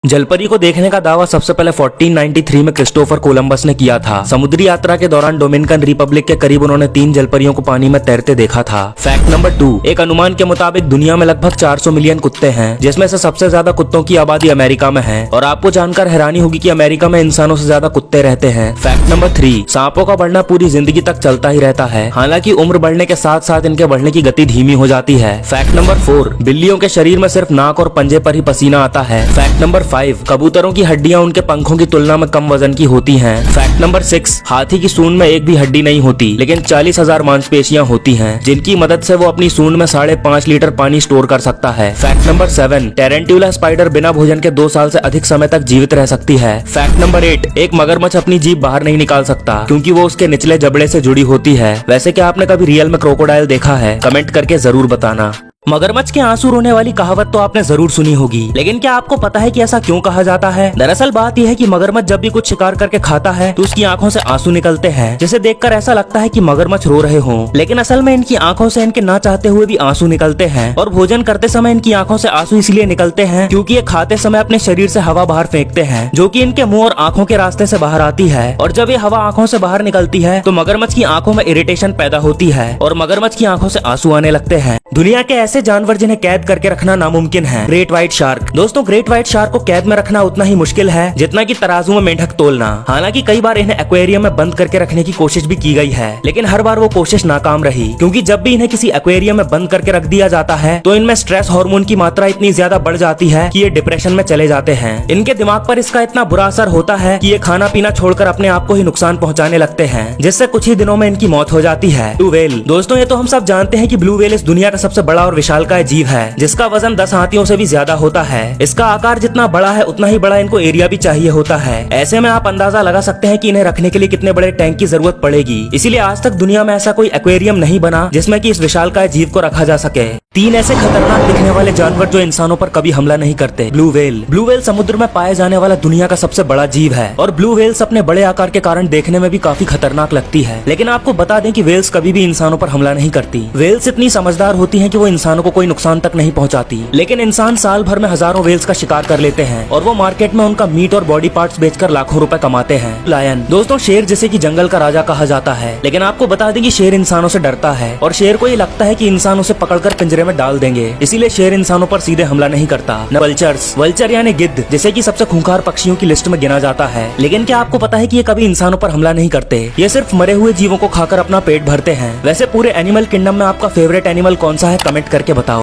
जलपरी को देखने का दावा सबसे पहले 1493 में क्रिस्टोफर कोलंबस ने किया था। समुद्री यात्रा के दौरान डोमिनिकन रिपब्लिक के करीब उन्होंने 3 जलपरियों को पानी में तैरते देखा था। फैक्ट नंबर 2, एक अनुमान के मुताबिक दुनिया में लगभग 400 मिलियन कुत्ते हैं, जिसमें से सबसे ज्यादा कुत्तों की आबादी अमेरिका में है। और आपको जानकर हैरानी होगी कि अमेरिका में इंसानों से ज्यादा कुत्ते रहते हैं। फैक्ट नंबर 3, सांपों का बढ़ना पूरी जिंदगी तक चलता ही रहता है, हालांकि उम्र बढ़ने के साथ साथ इनके बढ़ने की गति धीमी हो जाती है। फैक्ट नंबर 4, बिल्लियों के शरीर में सिर्फ नाक और पंजे पर ही पसीना आता है। फैक्ट नंबर 5, कबूतरों की हड्डियां उनके पंखों की तुलना में कम वजन की होती हैं। फैक्ट नंबर 6, हाथी की सूंड में एक भी हड्डी नहीं होती, लेकिन 40,000 मांसपेशियां होती हैं, जिनकी मदद से वो अपनी सूंड में 5.5 लीटर पानी स्टोर कर सकता है। फैक्ट नंबर 7, टेरेंट्यूला स्पाइडर बिना भोजन के 2 साल से अधिक समय तक जीवित रह सकती है। फैक्ट नंबर 8, एक मगरमच्छ अपनी जीभ बाहर नहीं निकाल सकता, क्योंकि वो उसके निचले जबड़े से जुड़ी होती है। वैसे क्या आपने कभी रियल में क्रोकोडाइल देखा है? कमेंट करके जरूर बताना। मगरमच्छ के आंसू रोने वाली कहावत तो आपने जरूर सुनी होगी, लेकिन क्या आपको पता है कि ऐसा क्यों कहा जाता है? दरअसल बात यह है कि मगरमच्छ जब भी कुछ शिकार करके खाता है तो उसकी आंखों से आंसू निकलते हैं, जिसे देखकर ऐसा लगता है कि मगरमच्छ रो रहे हों, लेकिन असल में इनकी आंखों से इनके ना चाहते हुए भी आंसू निकलते हैं। और भोजन करते समय इनकी आंखों से आंसू इसलिए निकलते हैं क्योंकि ये खाते समय अपने शरीर से हवा बाहर फेंकते हैं, जो कि इनके मुंह और आंखों के रास्ते से बाहर आती है। और जब ये हवा आंखों से बाहर निकलती है तो मगरमच्छ की आंखों में इरिटेशन पैदा होती है और मगरमच्छ की आंखों से आंसू आने लगते हैं। दुनिया के ऐसे जानवर जिन्हें कैद करके रखना नामुमकिन है। Great white shark. दोस्तों, ग्रेट व्हाइट शार्क को कैद में रखना उतना ही मुश्किल है जितना कि तराजू में मेंढक तोलना। हालांकि कई बार इन्हें एक्वेरियम में बंद करके रखने की कोशिश भी की गई है, लेकिन हर बार वो कोशिश नाकाम रही, क्योंकि जब भी इन्हें किसी एक्वेरियम में बंद करके रख दिया जाता है तो इनमें स्ट्रेस हार्मोन की मात्रा इतनी ज्यादा बढ़ जाती है कि ये डिप्रेशन में चले जाते हैं। इनके दिमाग पर इसका इतना बुरा असर होता है कि ये खाना पीना छोड़कर अपने आप को ही नुकसान पहुंचाने लगते हैं, जिससे कुछ ही दिनों में इनकी मौत हो जाती है। Blue whale. दोस्तों, ये तो हम सब जानते हैं कि ब्लू व्हेल इस दुनिया का सबसे बड़ा और विशालकाय जीव है, जिसका वजन 10 हाथियों से भी ज्यादा होता है। इसका आकार जितना बड़ा है उतना ही बड़ा इनको एरिया भी चाहिए होता है। ऐसे में आप अंदाजा लगा सकते हैं कि इन्हें रखने के लिए कितने बड़े टैंक की जरूरत पड़ेगी। इसीलिए आज तक दुनिया में ऐसा कोई एक्वेरियम नहीं बना जिसमें कि इस विशालकाय जीव को रखा जा सके। 3 ऐसे खतरनाक दिखने वाले जानवर जो इंसानों पर कभी हमला नहीं करते। Blue whale. ब्लू व्हेल समुद्र में पाए जाने वाला दुनिया का सबसे बड़ा जीव है और ब्लू व्हेल्स अपने बड़े आकार के कारण देखने में भी काफी खतरनाक लगती है। लेकिन आपको बता दें कि व्हेल्स कभी भी इंसानों पर हमला नहीं करती। व्हेल्स इतनी समझदार होती हैं कि वो इंसानों को कोई नुकसान तक नहीं पहुंचाती, लेकिन इंसान साल भर में हजारों व्हेल्स का शिकार कर लेते हैं और वो मार्केट में उनका मीट और बॉडी पार्ट्स बेचकर लाखों रुपए कमाते हैं। लायन। दोस्तों, शेर जिसे कि जंगल का राजा कहा जाता है, लेकिन आपको बता दें कि शेर इंसानों से डरता है और शेर को ये लगता है कि इंसान उसे पकड़कर पिंजरे में डाल देंगे, इसीलिए शेर इंसानों पर सीधे हमला नहीं करता। वल्चर्स। वल्चर यानी गिद्ध, जिसे कि सबसे खूंखार पक्षियों की लिस्ट में गिना जाता है, लेकिन क्या आपको पता है कि ये कभी इंसानों पर हमला नहीं करते? ये सिर्फ मरे हुए जीवों को खाकर अपना पेट भरते हैं। वैसे पूरे एनिमल किंगडम में आपका फेवरेट एनिमल कौन सा है? कमेंट करके बताओ।